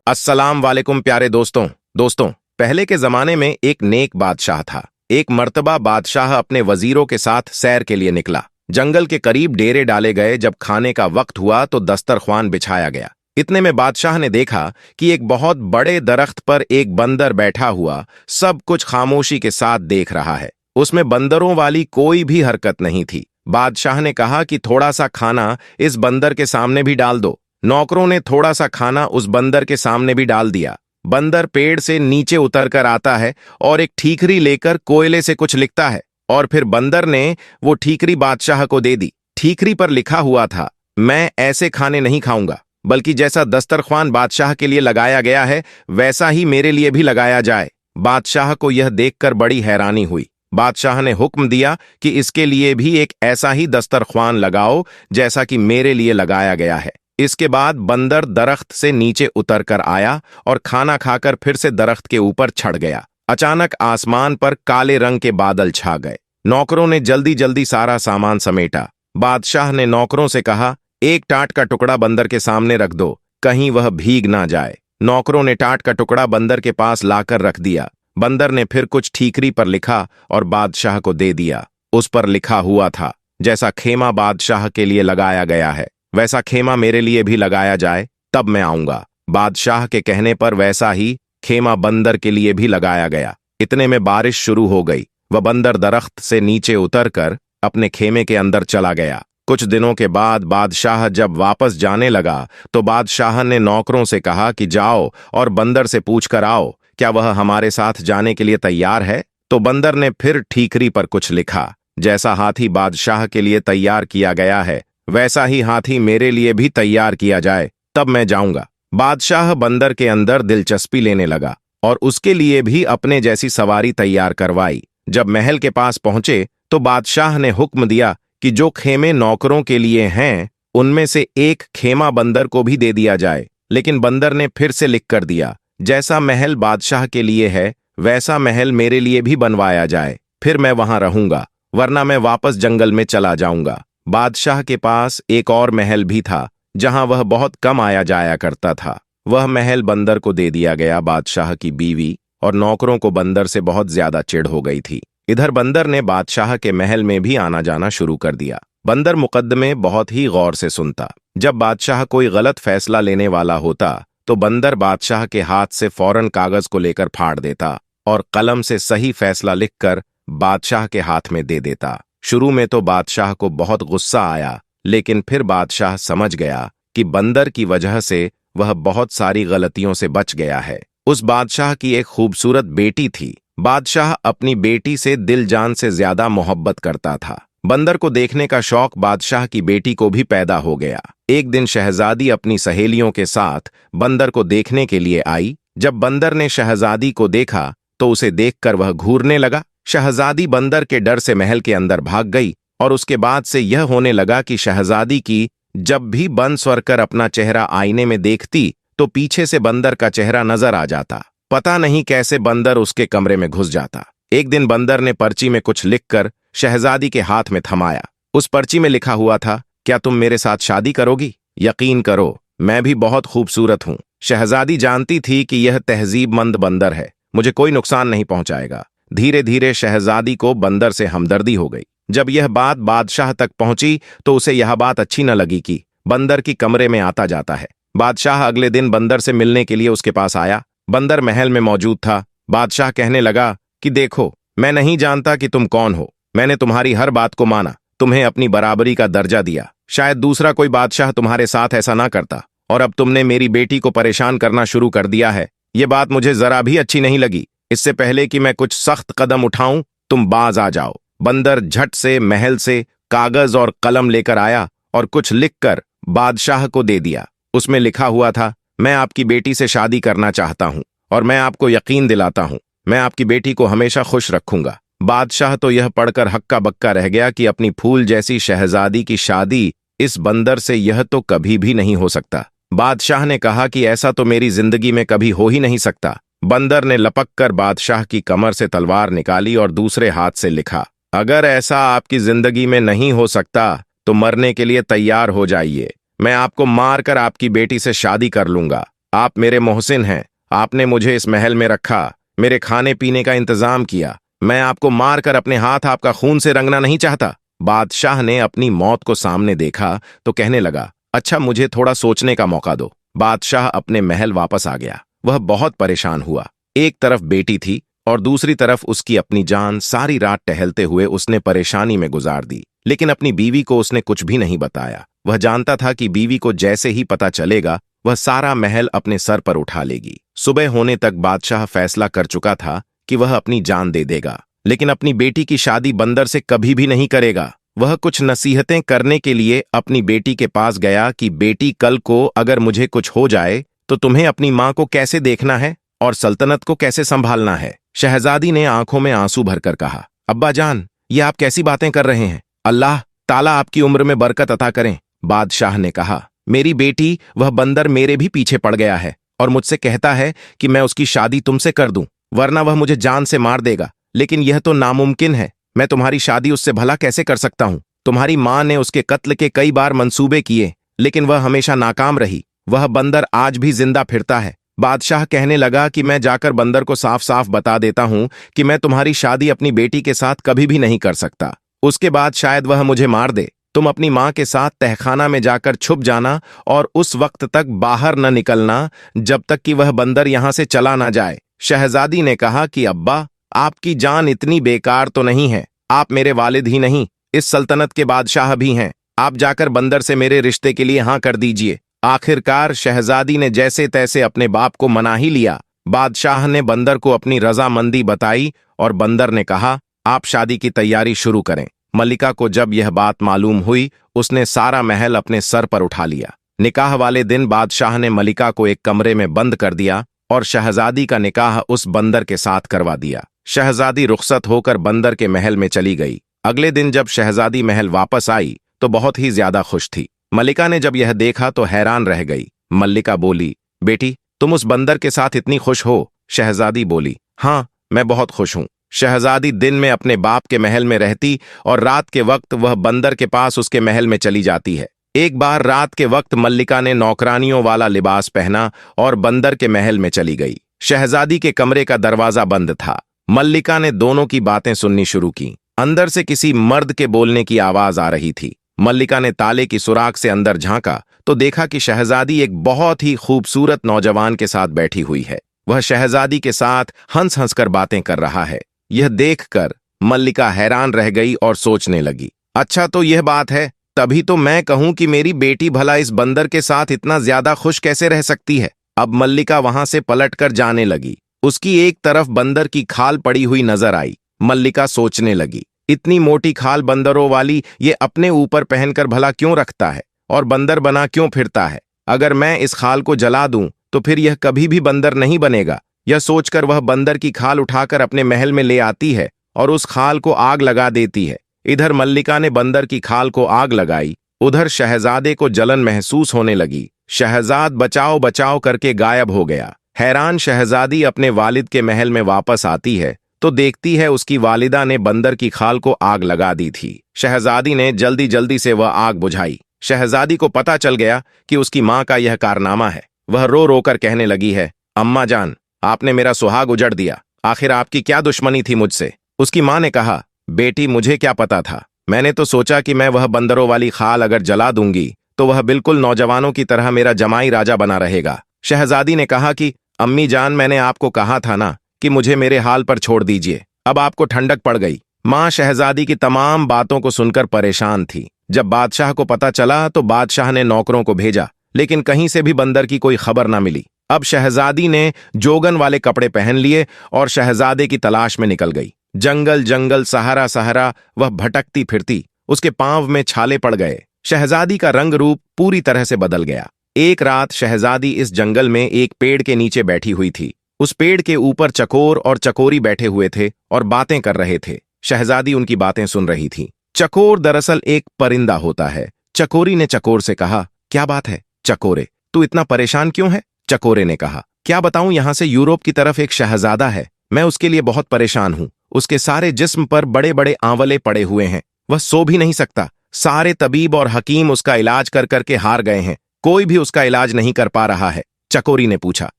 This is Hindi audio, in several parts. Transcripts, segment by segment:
अस्सलाम वालेकुम प्यारे दोस्तों, पहले के जमाने में एक नेक बादशाह था। एक मर्तबा बादशाह अपने वजीरों के साथ सैर के लिए निकला। जंगल के करीब डेरे डाले गए। जब खाने का वक्त हुआ तो दस्तरख्वान बिछाया गया। इतने में बादशाह ने देखा कि एक बहुत बड़े दरख्त पर एक बंदर बैठा हुआ सब कुछ खामोशी के साथ देख रहा है। उसमें बंदरों वाली कोई भी हरकत नहीं थी। बादशाह ने कहा कि थोड़ा सा खाना इस बंदर के सामने भी डाल दो। नौकरों ने थोड़ा सा खाना उस बंदर के सामने भी डाल दिया। बंदर पेड़ से नीचे उतरकर आता है और एक ठीकरी लेकर कोयले से कुछ लिखता है और फिर बंदर ने वो ठीकरी बादशाह को दे दी। ठीकरी पर लिखा हुआ था, मैं ऐसे खाने नहीं खाऊंगा, बल्कि जैसा दस्तरख्वान बादशाह के लिए लगाया गया है वैसा ही मेरे लिए भी लगाया जाए। बादशाह को यह देखकर बड़ी हैरानी हुई। बादशाह ने हुक्म दिया कि इसके लिए भी एक ऐसा ही दस्तरख्वान लगाओ जैसा कि मेरे लिए लगाया गया है। इसके बाद बंदर दरख्त से नीचे उतर कर आया और खाना खाकर फिर से दरख्त के ऊपर चढ़ गया। अचानक आसमान पर काले रंग के बादल छा गए। नौकरों ने जल्दी जल्दी सारा सामान समेटा। बादशाह ने नौकरों से कहा, एक टाट का टुकड़ा बंदर के सामने रख दो, कहीं वह भीग ना जाए। नौकरों ने टाट का टुकड़ा बंदर के पास लाकर रख दिया। बंदर ने फिर कुछ ठीकरी पर लिखा और बादशाह को दे दिया। उस पर लिखा हुआ था, जैसा खेमा बादशाह के लिए लगाया गया है वैसा खेमा मेरे लिए भी लगाया जाए, तब मैं आऊंगा। बादशाह के कहने पर वैसा ही खेमा बंदर के लिए भी लगाया गया। इतने में बारिश शुरू हो गई। वह बंदर दरख्त से नीचे उतरकर अपने खेमे के अंदर चला गया। कुछ दिनों के बाद बादशाह जब वापस जाने लगा तो बादशाह ने नौकरों से कहा कि जाओ और बंदर से पूछ कर आओ, क्या वह हमारे साथ जाने के लिए तैयार है। तो बंदर ने फिर ठीकरी पर कुछ लिखा, जैसा हाथी बादशाह के लिए तैयार किया गया है वैसा ही हाथी मेरे लिए भी तैयार किया जाए, तब मैं जाऊंगा। बादशाह बंदर के अंदर दिलचस्पी लेने लगा और उसके लिए भी अपने जैसी सवारी तैयार करवाई। जब महल के पास पहुंचे तो बादशाह ने हुक्म दिया कि जो खेमे नौकरों के लिए हैं उनमें से एक खेमा बंदर को भी दे दिया जाए। लेकिन बंदर ने फिर से लिख कर दिया, जैसा महल बादशाह के लिए है वैसा महल मेरे लिए भी बनवाया जाए, फिर मैं वहां रहूंगा, वरना मैं वापस जंगल में चला जाऊंगा। बादशाह के पास एक और महल भी था जहां वह बहुत कम आया जाया करता था। वह महल बंदर को दे दिया गया। बादशाह की बीवी और नौकरों को बंदर से बहुत ज्यादा चिढ़ हो गई थी। इधर बंदर ने बादशाह के महल में भी आना जाना शुरू कर दिया। बंदर मुकद्दमे बहुत ही गौर से सुनता। जब बादशाह कोई गलत फैसला लेने वाला होता तो बंदर बादशाह के हाथ से फौरन कागज को लेकर फाड़ देता और कलम से सही फैसला लिखकर बादशाह के हाथ में दे देता। शुरू में तो बादशाह को बहुत गुस्सा आया, लेकिन फिर बादशाह समझ गया कि बंदर की वजह से वह बहुत सारी गलतियों से बच गया है। उस बादशाह की एक खूबसूरत बेटी थी। बादशाह अपनी बेटी से दिल जान से ज्यादा मोहब्बत करता था। बंदर को देखने का शौक बादशाह की बेटी को भी पैदा हो गया। एक दिन शहजादी अपनी सहेलियों के साथ बंदर को देखने के लिए आई। जब बंदर ने शहजादी को देखा तो उसे देखकर वह घूरने लगा। शहजादी बंदर के डर से महल के अंदर भाग गई और उसके बाद से यह होने लगा कि शहजादी की जब भी बन स्वर कर अपना चेहरा आईने में देखती तो पीछे से बंदर का चेहरा नजर आ जाता। पता नहीं कैसे बंदर उसके कमरे में घुस जाता। एक दिन बंदर ने पर्ची में कुछ लिखकर शहजादी के हाथ में थमाया। उस पर्ची में लिखा हुआ था, क्या तुम मेरे साथ शादी करोगी? यकीन करो, मैं भी बहुत खूबसूरत हूं। शहजादी जानती थी कि यह तहजीबमंद बंदर है, मुझे कोई नुकसान नहीं पहुंचाएगा। धीरे धीरे शहजादी को बंदर से हमदर्दी हो गई। जब यह बात बादशाह तक पहुंची तो उसे यह बात अच्छी न लगी कि बंदर की कमरे में आता जाता है। बादशाह अगले दिन बंदर से मिलने के लिए उसके पास आया। बंदर महल में मौजूद था। बादशाह कहने लगा कि देखो, मैं नहीं जानता कि तुम कौन हो। मैंने तुम्हारी हर बात को माना, तुम्हें अपनी बराबरी का दर्जा दिया। शायद दूसरा कोई बादशाह तुम्हारे साथ ऐसा ना करता, और अब तुमने मेरी बेटी को परेशान करना शुरू कर दिया है। ये बात मुझे जरा भी अच्छी नहीं लगी। इससे पहले कि मैं कुछ सख्त कदम उठाऊं, तुम बाज आ जाओ। बंदर झट से महल से कागज और कलम लेकर आया और कुछ लिखकर बादशाह को दे दिया। उसमें लिखा हुआ था, मैं आपकी बेटी से शादी करना चाहता हूं और मैं आपको यकीन दिलाता हूं, मैं आपकी बेटी को हमेशा खुश रखूंगा। बादशाह तो यह पढ़कर हक्का बक्का रह गया कि अपनी फूल जैसी शहजादी की शादी इस बंदर से यह तो कभी भी नहीं हो सकता। बादशाह ने कहा कि ऐसा तो मेरी जिंदगी में कभी हो ही नहीं सकता। बंदर ने लपक कर बादशाह की कमर से तलवार निकाली और दूसरे हाथ से लिखा, अगर ऐसा आपकी जिंदगी में नहीं हो सकता तो मरने के लिए तैयार हो जाइए। मैं आपको मारकर आपकी बेटी से शादी कर लूंगा। आप मेरे मोहसिन हैं। आपने मुझे इस महल में रखा, मेरे खाने पीने का इंतजाम किया। मैं आपको मारकर अपने हाथ आपका खून से रंगना नहीं चाहता। बादशाह ने अपनी मौत को सामने देखा तो कहने लगा, अच्छा मुझे थोड़ा सोचने का मौका दो। बादशाह अपने महल वापस आ गया। वह बहुत परेशान हुआ। एक तरफ बेटी थी और दूसरी तरफ उसकी अपनी जान। सारी रात टहलते हुए उसने परेशानी में गुजार दी, लेकिन अपनी बीवी को उसने कुछ भी नहीं बताया। वह जानता था कि बीवी को जैसे ही पता चलेगा वह सारा महल अपने सर पर उठा लेगी। सुबह होने तक बादशाह फैसला कर चुका था कि वह अपनी जान दे देगा, लेकिन अपनी बेटी की शादी बंदर से कभी भी नहीं करेगा। वह कुछ नसीहतें करने के लिए अपनी बेटी के पास गया कि बेटी, कल को अगर मुझे कुछ हो जाए तो तुम्हें अपनी मां को कैसे देखना है और सल्तनत को कैसे संभालना है। शहजादी ने आंखों में आंसू भरकर कहा, अब्बा जान, ये आप कैसी बातें कर रहे हैं? अल्लाह ताला आपकी उम्र में बरकत अता करें। बादशाह ने कहा, मेरी बेटी, वह बंदर मेरे भी पीछे पड़ गया है और मुझसे कहता है कि मैं उसकी शादी तुमसे कर दूं, वरना वह मुझे जान से मार देगा। लेकिन यह तो नामुमकिन है। मैं तुम्हारी शादी उससे भला कैसे कर सकता हूं? तुम्हारी मां ने उसके कत्ल के कई बार मंसूबे किए, लेकिन वह हमेशा नाकाम रही। वह बंदर आज भी जिंदा फिरता है। बादशाह कहने लगा कि मैं जाकर बंदर को साफ साफ बता देता हूं कि मैं तुम्हारी शादी अपनी बेटी के साथ कभी भी नहीं कर सकता। उसके बाद शायद वह मुझे मार दे। तुम अपनी मां के साथ तहखाना में जाकर छुप जाना और उस वक्त तक बाहर न निकलना जब तक कि वह बंदर यहां से चला ना जाए। शहजादी ने कहा कि अब्बा, आपकी जान इतनी बेकार तो नहीं है। आप मेरे वालिद ही नहीं, इस सल्तनत के बादशाह भी हैं। आप जाकर बंदर से मेरे रिश्ते के लिए हाँ कर दीजिए। आखिरकार शहजादी ने जैसे तैसे अपने बाप को मना ही लिया। बादशाह ने बंदर को अपनी रजामंदी बताई और बंदर ने कहा, आप शादी की तैयारी शुरू करें। मल्लिका को जब यह बात मालूम हुई, उसने सारा महल अपने सर पर उठा लिया। निकाह वाले दिन बादशाह ने मल्लिका को एक कमरे में बंद कर दिया और शहजादी का निकाह उस बंदर के साथ करवा दिया। शहजादी रुखसत होकर बंदर के महल में चली गई। अगले दिन जब शहजादी महल वापस आई तो बहुत ही ज्यादा खुश थी। मल्लिका ने जब यह देखा तो हैरान रह गई। मल्लिका बोली, बेटी, तुम उस बंदर के साथ इतनी खुश हो? शहजादी बोली, हाँ, मैं बहुत खुश हूं। शहजादी दिन में अपने बाप के महल में रहती और रात के वक्त वह बंदर के पास उसके महल में चली जाती है। एक बार रात के वक्त मल्लिका ने नौकरानियों वाला लिबास पहना और बंदर के महल में चली गई। शहजादी के कमरे का दरवाजा बंद था। मल्लिका ने दोनों की बातें सुननी शुरू की। अंदर से किसी मर्द के बोलने की आवाज आ रही थी। मल्लिका ने ताले की सुराख से अंदर झांका तो देखा कि शहजादी एक बहुत ही खूबसूरत नौजवान के साथ बैठी हुई है। वह शहजादी के साथ हंस हंस कर बातें कर रहा है। यह देखकर मल्लिका हैरान रह गई और सोचने लगी, अच्छा तो यह बात है, तभी तो मैं कहूं कि मेरी बेटी भला इस बंदर के साथ इतना ज्यादा खुश कैसे रह सकती है। अब मल्लिका वहां से पलटकर जाने लगी। उसकी एक तरफ बंदर की खाल पड़ी हुई नजर आई। मल्लिका सोचने लगी, इतनी मोटी खाल बंदरों वाली ये अपने ऊपर पहनकर भला क्यों रखता है और बंदर बना क्यों फिरता है? अगर मैं इस खाल को जला दूं तो फिर यह कभी भी बंदर नहीं बनेगा। यह सोचकर वह बंदर की खाल उठाकर अपने महल में ले आती है और उस खाल को आग लगा देती है। इधर मल्लिका ने बंदर की खाल को आग लगाई, उधर शहजादे को जलन महसूस होने लगी। शहजाद बचाओ बचाओ करके गायब हो गया। हैरान शहजादी अपने वालिद के महल में वापस आती है तो देखती है उसकी वालिदा ने बंदर की खाल को आग लगा दी थी। शहजादी ने जल्दी जल्दी से वह आग बुझाई। शहजादी को पता चल गया कि उसकी मां का यह कारनामा है। वह रो रो कर कहने लगी है, अम्मा जान, आपने मेरा सुहाग उजड़ दिया। आखिर आपकी क्या दुश्मनी थी मुझसे? उसकी मां ने कहा, बेटी, मुझे क्या पता था। मैंने तो सोचा कि मैं वह बंदरों वाली खाल अगर जला दूंगी तो वह बिल्कुल नौजवानों की तरह मेरा जमाई राजा बना रहेगा। शहजादी ने कहा कि अम्मी जान, मैंने आपको कहा था ना कि मुझे मेरे हाल पर छोड़ दीजिए। अब आपको ठंडक पड़ गई। मां शहजादी की तमाम बातों को सुनकर परेशान थी। जब बादशाह को पता चला तो बादशाह ने नौकरों को भेजा, लेकिन कहीं से भी बंदर की कोई खबर ना मिली। अब शहजादी ने जोगन वाले कपड़े पहन लिए और शहजादे की तलाश में निकल गई। जंगल जंगल, सहारा सहारा वह भटकती फिरती। उसके पांव में छाले पड़ गए। शहजादी का रंग रूप पूरी तरह से बदल गया। एक रात शहजादी इस जंगल में एक पेड़ के नीचे बैठी हुई थी। उस पेड़ के ऊपर चकोर और चकोरी बैठे हुए थे और बातें कर रहे थे। शहजादी उनकी बातें सुन रही थी। चकोर दरअसल एक परिंदा होता है। चकोरी ने चकोर से कहा, क्या बात है चकोरे, तू इतना परेशान क्यों है? चकोरे ने कहा, क्या बताऊं, यहां से यूरोप की तरफ एक शहजादा है। मैं उसके लिए बहुत परेशान हूं। उसके सारे जिस्म पर बड़े बड़े आंवले पड़े हुए हैं। वह सो भी नहीं सकता। सारे तबीब और हकीम उसका इलाज कर करके हार गए हैं। कोई भी उसका इलाज नहीं कर पा रहा है। चकोरी ने पूछा।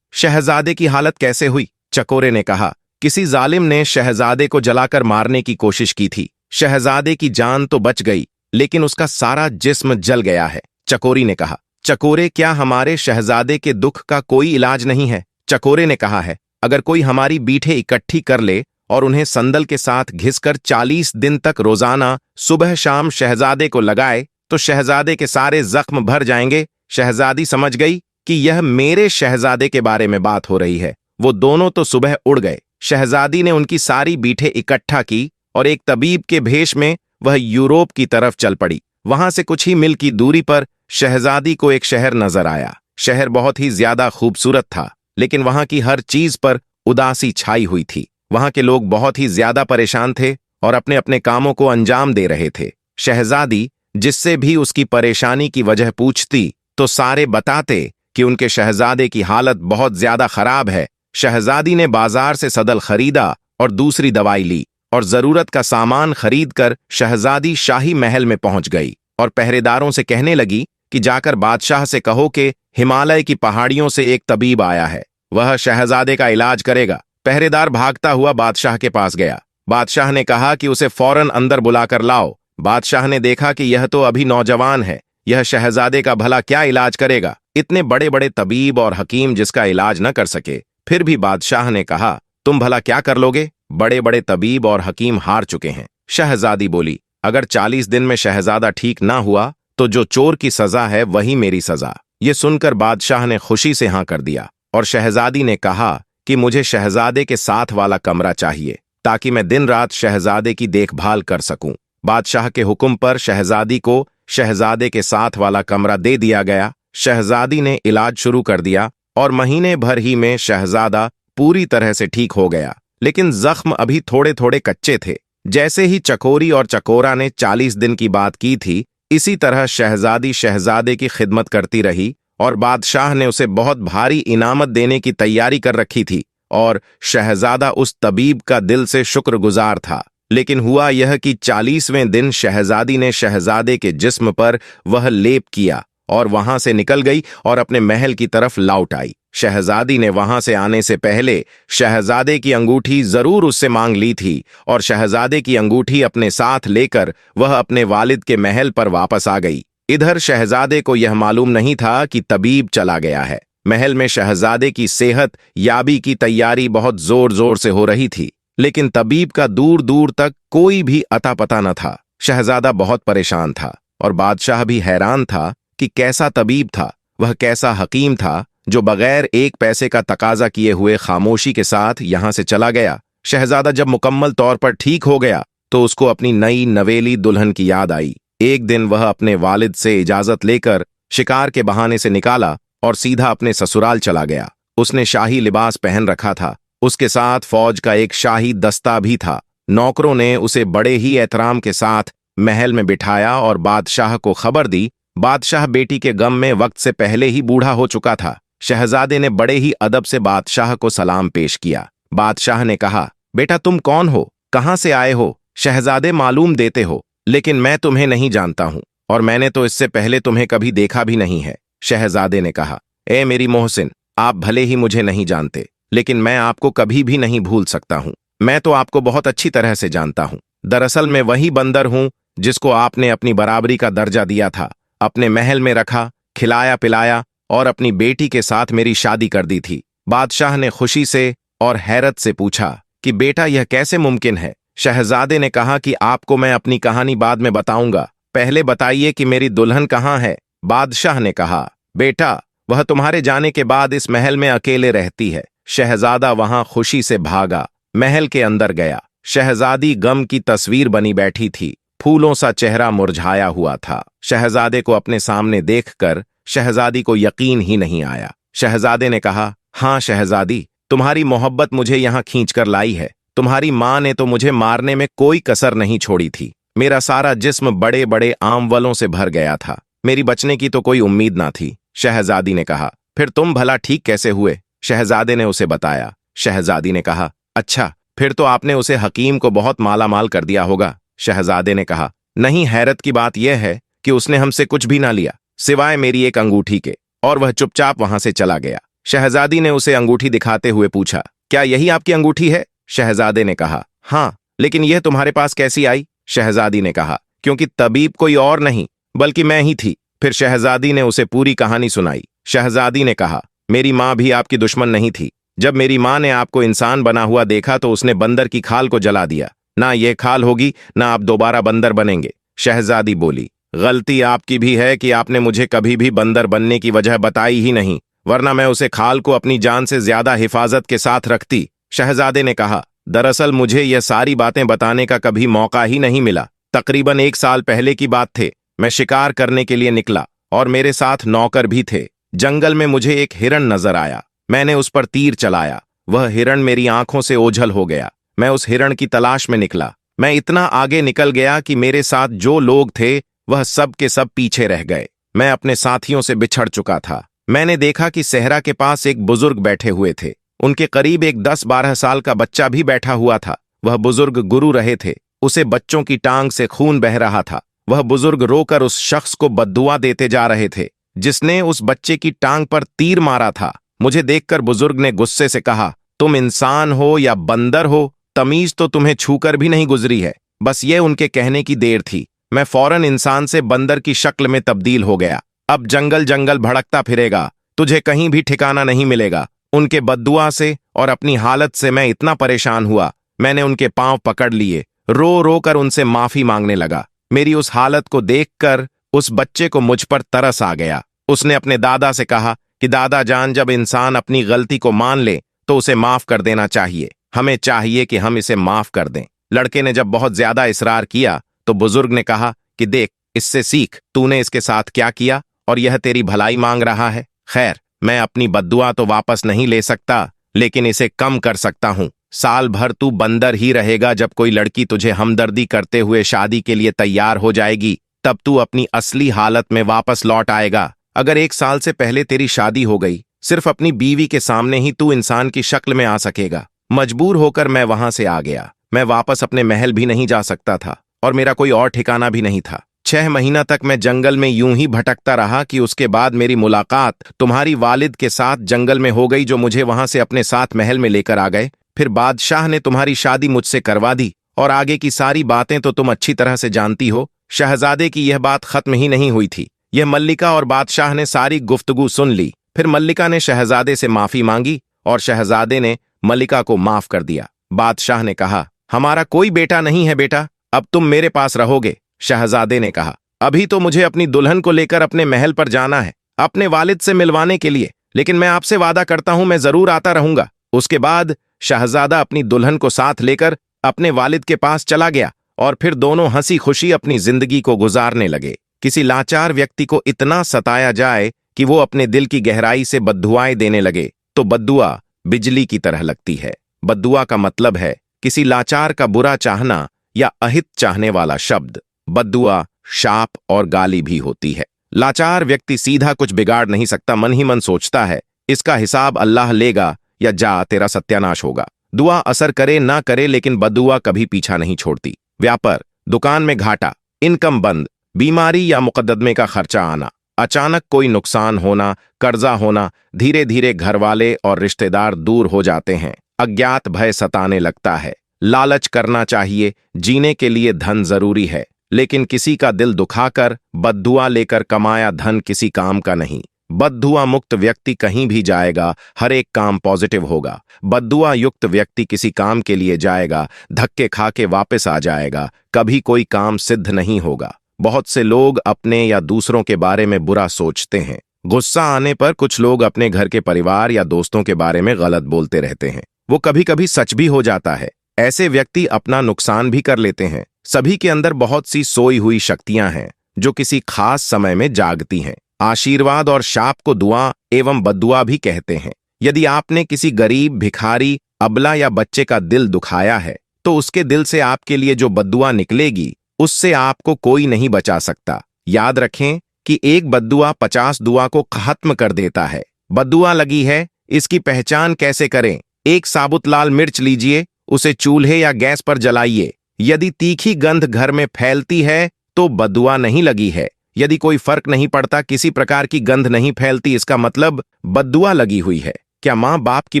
शहजादे की हालत कैसे हुई? चकोरे ने कहा, किसी जालिम ने शहजादे को जलाकर मारने की कोशिश की थी। शहजादे की जान तो बच गई, लेकिन उसका सारा जिस्म जल गया है। चकोरी ने कहा, चकोरे, क्या हमारे शहजादे के दुख का कोई इलाज नहीं है? चकोरे ने कहा है, अगर कोई हमारी बीठे इकट्ठी कर ले और उन्हें संदल के साथ घिसकर 40 दिन तक रोजाना सुबह शाम शहजादे को लगाए तो शहजादे के सारे जख्म भर जाएंगे। शहजादी समझ गई कि यह मेरे शहजादे के बारे में बात हो रही है। वो दोनों तो सुबह उड़ गए। शहजादी ने उनकी सारी बीठे इकट्ठा की और एक तबीब के भेष में वह यूरोप की तरफ चल पड़ी। वहां से कुछ ही मील की दूरी पर शहजादी को एक शहर नजर आया। शहर बहुत ही ज्यादा खूबसूरत था, लेकिन वहां की हर चीज पर उदासी छाई हुई थी। वहां के लोग बहुत ही ज्यादा परेशान थे और अपने अपने कामों को अंजाम दे रहे थे। शहजादी जिससे भी उसकी परेशानी की वजह पूछती तो सारे बताते कि उनके शहजादे की हालत बहुत ज्यादा खराब है। शहजादी ने बाजार से सदल खरीदा और दूसरी दवाई ली और जरूरत का सामान खरीदकर शहजादी शाही महल में पहुंच गई और पहरेदारों से कहने लगी कि जाकर बादशाह से कहो कि हिमालय की पहाड़ियों से एक तबीब आया है, वह शहजादे का इलाज करेगा। पहरेदार भागता हुआ बादशाह के पास गया। बादशाह ने कहा कि उसे फौरन अंदर बुलाकर लाओ। बादशाह ने देखा कि यह तो अभी नौजवान है, यह शहजादे का भला क्या इलाज करेगा? इतने बड़े बड़े तबीब और हकीम जिसका इलाज न कर सके। फिर भी बादशाह ने कहा, तुम भला क्या कर लोगे? बड़े बड़े तबीब और हकीम हार चुके हैं। शहजादी बोली, अगर 40 दिन में शहजादा ठीक ना हुआ तो जो चोर की सजा है वही मेरी सजा। ये सुनकर बादशाह ने खुशी से हां कर दिया और शहजादी ने कहा कि मुझे शहजादे के साथ वाला कमरा चाहिए ताकि मैं दिन रात शहजादे की देखभाल कर सकूं। बादशाह के हुक्म पर शहजादी को शहजादे के साथ वाला कमरा दे दिया गया। शहजादी ने इलाज शुरू कर दिया और महीने भर ही में शहजादा पूरी तरह से ठीक हो गया, लेकिन जख्म अभी थोड़े थोड़े कच्चे थे। जैसे ही चकोरी और चकोरा ने 40 दिन की बात की थी, इसी तरह शहजादी शहजादे की खिदमत करती रही और बादशाह ने उसे बहुत भारी इनामत देने की तैयारी कर रखी थी और शहजादा उस तबीब का दिल से शुक्रगुजार था। लेकिन हुआ यह कि 40वें दिन शहजादी ने शहजादे के जिस्म पर वह लेप किया और वहां से निकल गई और अपने महल की तरफ लौट आई। शहजादी ने वहां से आने से पहले शहजादे की अंगूठी जरूर उससे मांग ली थी और शहजादे की अंगूठी अपने साथ लेकर वह अपने वालिद के महल पर वापस आ गई। इधर शहजादे को यह मालूम नहीं था कि तबीब चला गया है। महल में शहजादे की सेहत याबी की तैयारी बहुत जोर जोर से हो रही थी, लेकिन तबीब का दूर दूर तक कोई भी अता पता न था। शहजादा बहुत परेशान था और बादशाह भी हैरान था कि कैसा तबीब था, वह कैसा हकीम था जो बगैर एक पैसे का तकाजा किए हुए खामोशी के साथ यहां से चला गया। शहजादा जब मुकम्मल तौर पर ठीक हो गया तो उसको अपनी नई नवेली दुल्हन की याद आई। एक दिन वह अपने वालिद से इजाजत लेकर शिकार के बहाने से निकाला और सीधा अपने ससुराल चला गया। उसने शाही लिबास पहन रखा था, उसके साथ फौज का एक शाही दस्ता भी था। नौकरों ने उसे बड़े ही एहतराम के साथ महल में बिठाया और बादशाह को खबर दी। बादशाह बेटी के गम में वक्त से पहले ही बूढ़ा हो चुका था। शहजादे ने बड़े ही अदब से बादशाह को सलाम पेश किया। बादशाह ने कहा, बेटा तुम कौन हो, कहां से आए हो? शहजादे मालूम देते हो, लेकिन मैं तुम्हें नहीं जानता हूं और मैंने तो इससे पहले तुम्हें कभी देखा भी नहीं है। शहजादे ने कहा, ए मेरी मोहसिन, आप भले ही मुझे नहीं जानते, लेकिन मैं आपको कभी भी नहीं भूल सकता हूं। मैं तो आपको बहुत अच्छी तरह से जानता हूं। दरअसल मैं वही बंदर हूं जिसको आपने अपनी बराबरी का दर्जा दिया था, अपने महल में रखा, खिलाया पिलाया और अपनी बेटी के साथ मेरी शादी कर दी थी। बादशाह ने खुशी से और हैरत से पूछा कि बेटा यह कैसे मुमकिन है? शहजादे ने कहा कि आपको मैं अपनी कहानी बाद में बताऊंगा, पहले बताइए कि मेरी दुल्हन कहाँ है? बादशाह ने कहा, बेटा वह तुम्हारे जाने के बाद इस महल में अकेले रहती है। शहजादा वहां खुशी से भागा, महल के अंदर गया। शहजादी गम की तस्वीर बनी बैठी थी, फूलों सा चेहरा मुरझाया हुआ था। शहजादे को अपने सामने देखकर शहजादी को यकीन ही नहीं आया। शहजादे ने कहा, हाँ शहजादी, तुम्हारी मोहब्बत मुझे यहाँ खींच कर लाई है। तुम्हारी माँ ने तो मुझे मारने में कोई कसर नहीं छोड़ी थी। मेरा सारा जिस्म बड़े बड़े आंवलों से भर गया था, मेरी बचने की तो कोई उम्मीद ना थी। शहजादी ने कहा, फिर तुम भला ठीक कैसे हुए? शहजादे ने उसे बताया। शहजादी ने कहा, अच्छा, फिर तो आपने उसे हकीम को बहुत माला माल कर दिया होगा। शहजादे ने कहा, नहीं, हैरत की बात यह है कि उसने हमसे कुछ भी ना लिया सिवाय मेरी एक अंगूठी के, और वह चुपचाप वहां से चला गया। शहजादी ने उसे अंगूठी दिखाते हुए पूछा, क्या यही आपकी अंगूठी है? शहजादे ने कहा, हाँ, लेकिन यह तुम्हारे पास कैसी आई? शहजादी ने कहा, क्योंकि तबीब कोई और नहीं बल्कि मैं ही थी। फिर शहजादी ने उसे पूरी कहानी सुनाई। शहजादी ने कहा, मेरी माँ भी आपकी दुश्मन नहीं थी। जब मेरी माँ ने आपको इंसान बना हुआ देखा तो उसने बंदर की खाल को जला दिया। ना ये खाल होगी ना आप दोबारा बंदर बनेंगे। शहजादी बोली, गलती आपकी भी है कि आपने मुझे कभी भी बंदर बनने की वजह बताई ही नहीं, वरना मैं उसे खाल को अपनी जान से ज्यादा हिफाजत के साथ रखती। शहजादे ने कहा, दरअसल मुझे यह सारी बातें बताने का कभी मौका ही नहीं मिला। तकरीबन 1 साल पहले की बात थे। मैं शिकार करने के लिए निकला और मेरे साथ नौकर भी थे। जंगल में मुझे एक हिरण नजर आया। मैंने उस पर तीर चलाया। वह हिरण मेरी आंखों से ओझल हो गया। मैं उस हिरण की तलाश में निकला। मैं इतना आगे निकल गया कि मेरे साथ जो लोग थे वह सब के सब पीछे रह गए। मैं अपने साथियों से बिछड़ चुका था। मैंने देखा कि सहरा के पास एक बुजुर्ग बैठे हुए थे। उनके करीब एक 10-12 साल का बच्चा भी बैठा हुआ था। वह बुजुर्ग गुरु रहे थे। उसे बच्चों की टांग से खून बह रहा था। वह बुजुर्ग रोकर उस शख्स को बद्दुआ देते जा रहे थे जिसने उस बच्चे की टांग पर तीर मारा था। मुझे देखकर बुजुर्ग ने गुस्से से कहा, तुम इंसान हो या बंदर हो, तमीज तो तुम्हें छूकर भी नहीं गुजरी है। बस ये उनके कहने की देर थी। मैं फौरन इंसान से बंदर की शक्ल में तब्दील हो गया। अब जंगल जंगल भड़कता फिरेगा, तुझे कहीं भी ठिकाना नहीं मिलेगा। उनके बद्दुआ से और अपनी हालत से मैं इतना परेशान हुआ, मैंने उनके पांव पकड़ लिए, रो रो कर उनसे माफी मांगने लगा। मेरी उस हालत को देखकर उस बच्चे को मुझ पर तरस आ गया। उसने अपने दादा से कहा कि दादा जान, जब इंसान अपनी गलती को मान ले तो उसे माफ कर देना चाहिए। हमें चाहिए कि हम इसे माफ कर दें। लड़के ने जब बहुत ज्यादा इसरार किया तो बुजुर्ग ने कहा कि देख, इससे सीख, तूने इसके साथ क्या किया और यह तेरी भलाई मांग रहा है। खैर, मैं अपनी बद्दुआ तो वापस नहीं ले सकता, लेकिन इसे कम कर सकता हूं। साल भर तू बंदर ही रहेगा। जब कोई लड़की तुझे हमदर्दी करते हुए शादी के लिए तैयार हो जाएगी तब तू अपनी असली हालत में वापस लौट आएगा। अगर 1 साल से पहले तेरी शादी हो गई, सिर्फ अपनी बीवी के सामने ही तू इंसान की शक्ल में आ सकेगा। मजबूर होकर मैं वहां से आ गया। मैं वापस अपने महल भी नहीं जा सकता था और मेरा कोई और ठिकाना भी नहीं था। 6 महीना तक मैं जंगल में यूं ही भटकता रहा कि उसके बाद मेरी मुलाकात तुम्हारी वालिद के साथ जंगल में हो गई, जो मुझे वहां से अपने साथ महल में लेकर आ गए। फिर बादशाह ने तुम्हारी शादी मुझसे करवा दी और आगे की सारी बातें तो तुम अच्छी तरह से जानती हो। शहजादे की यह बात खत्म ही नहीं हुई थी। यह मल्लिका और बादशाह ने सारी गुफ्तगू सुन ली। फिर मल्लिका ने शहजादे से माफी मांगी और शहजादे ने मल्लिका को माफ कर दिया। बादशाह ने कहा, हमारा कोई बेटा नहीं है बेटा, अब तुम मेरे पास रहोगे। शहजादे ने कहा, अभी तो मुझे अपनी दुल्हन को लेकर अपने महल पर जाना है, अपने वालिद से मिलवाने के लिए, लेकिन मैं आपसे वादा करता हूं मैं जरूर आता रहूंगा। उसके बाद शहजादा अपनी दुल्हन को साथ लेकर अपने वालिद के पास चला गया और फिर दोनों हंसी खुशी अपनी जिंदगी को गुजारने लगे। किसी लाचार व्यक्ति को इतना सताया जाए कि वो अपने दिल की गहराई से बद्दुआएं देने लगे तो बद्दुआ बिजली की तरह लगती है। बद्दुआ का मतलब है किसी लाचार का बुरा चाहना या अहित चाहने वाला शब्द। बद्दुआ शाप और गाली भी होती है। लाचार व्यक्ति सीधा कुछ बिगाड़ नहीं सकता, मन ही मन सोचता है इसका हिसाब अल्लाह लेगा या जा तेरा सत्यानाश होगा। दुआ असर करे ना करे, लेकिन बद्दुआ कभी पीछा नहीं छोड़ती। व्यापार, दुकान में घाटा, इनकम बंद, बीमारी या मुकदमे का खर्चा आना, अचानक कोई नुकसान होना, कर्जा होना, धीरे धीरे घरवाले और रिश्तेदार दूर हो जाते हैं। अज्ञात भय सताने लगता है। लालच करना चाहिए, जीने के लिए धन जरूरी है, लेकिन किसी का दिल दुखाकर बद्दुआ लेकर कमाया धन किसी काम का नहीं। बद्दुआ मुक्त व्यक्ति कहीं भी जाएगा, हर एक काम पॉजिटिव होगा। बद्दुआ युक्त व्यक्ति किसी काम के लिए जाएगा, धक्के खा के वापस आ जाएगा, कभी कोई काम सिद्ध नहीं होगा। बहुत से लोग अपने या दूसरों के बारे में बुरा सोचते हैं। गुस्सा आने पर कुछ लोग अपने घर के परिवार या दोस्तों के बारे में गलत बोलते रहते हैं। वो कभी कभी सच भी हो जाता है। ऐसे व्यक्ति अपना नुकसान भी कर लेते हैं। सभी के अंदर बहुत सी सोई हुई शक्तियां हैं जो किसी खास समय में जागती हैं। आशीर्वाद और शाप को दुआ एवं बद्दुआ भी कहते हैं। यदि आपने किसी गरीब, भिखारी, अबला या बच्चे का दिल दुखाया है तो उसके दिल से आपके लिए जो बद्दुआ निकलेगी उससे आपको कोई नहीं बचा सकता। याद रखें कि एक बद्दुआ 50 दुआ को खत्म कर देता है। बद्दुआ लगी है, इसकी पहचान कैसे करें? एक साबुत लाल मिर्च लीजिए, उसे चूल्हे या गैस पर जलाइए। यदि तीखी गंध घर में फैलती है तो बद्दुआ नहीं लगी है। यदि कोई फर्क नहीं पड़ता, किसी प्रकार की गंध नहीं फैलती, इसका मतलब बद्दुआ लगी हुई है। क्या माँ बाप की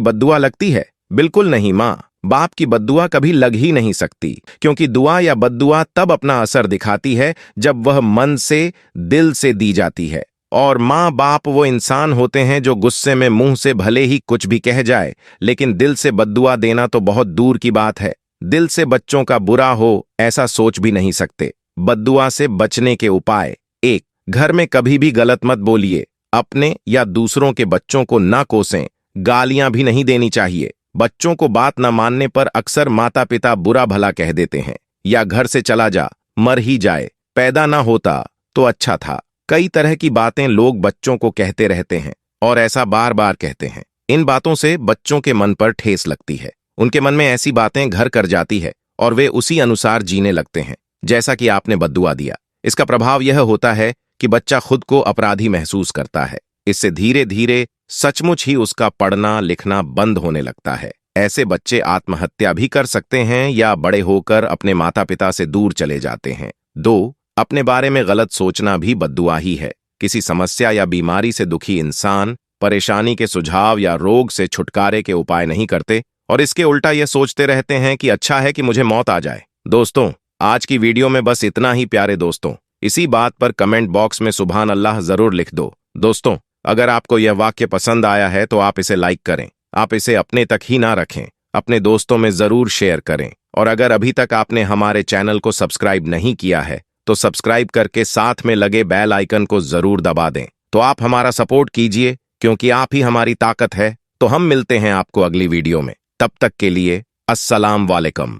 बद्दुआ लगती है? बिल्कुल नहीं। माँ बाप की बद्दुआ कभी लग ही नहीं सकती, क्योंकि दुआ या बद्दुआ तब अपना असर दिखाती है जब वह मन से, दिल से दी जाती है। और माँ बाप वो इंसान होते हैं जो गुस्से में मुंह से भले ही कुछ भी कह जाए, लेकिन दिल से बद्दुआ देना तो बहुत दूर की बात है। दिल से बच्चों का बुरा हो ऐसा सोच भी नहीं सकते। बद्दुआ से बचने के उपाय: 1. घर में कभी भी गलत मत बोलिए। अपने या दूसरों के बच्चों को ना कोसें, गालियां भी नहीं देनी चाहिए। बच्चों को बात न मानने पर अक्सर माता पिता बुरा भला कह देते हैं, या घर से चला जा, मर ही जाए, पैदा ना होता तो अच्छा था। कई तरह की बातें लोग बच्चों को कहते रहते हैं और ऐसा बार बार कहते हैं। इन बातों से बच्चों के मन पर ठेस लगती है। उनके मन में ऐसी बातें घर कर जाती है और वे उसी अनुसार जीने लगते हैं जैसा कि आपने बद्दुआ दिया। इसका प्रभाव यह होता है कि बच्चा खुद को अपराधी महसूस करता है। इससे धीरे धीरे सचमुच ही उसका पढ़ना लिखना बंद होने लगता है। ऐसे बच्चे आत्महत्या भी कर सकते हैं या बड़े होकर अपने माता पिता से दूर चले जाते हैं। 2. अपने बारे में गलत सोचना भी बद्दुआ ही है। किसी समस्या या बीमारी से दुखी इंसान परेशानी के सुझाव या रोग से छुटकारे के उपाय नहीं करते और इसके उल्टा यह सोचते रहते हैं कि अच्छा है कि मुझे मौत आ जाए। दोस्तों, आज की वीडियो में बस इतना ही प्यारे दोस्तों। इसी बात पर कमेंट बॉक्स में सुभान अल्लाह जरूर लिख दो। दोस्तों, अगर आपको यह वाक्य पसंद आया है तो आप इसे लाइक करें। आप इसे अपने तक ही ना रखें, अपने दोस्तों में जरूर शेयर करें। और अगर अभी तक आपने हमारे चैनल को सब्सक्राइब नहीं किया है तो सब्सक्राइब करके साथ में लगे बेल आइकन को जरूर दबा दें। तो आप हमारा सपोर्ट कीजिए, क्योंकि आप ही हमारी ताकत है। तो हम मिलते हैं आपको अगली वीडियो में। तब तक के लिए अस्सलाम वालेकुम।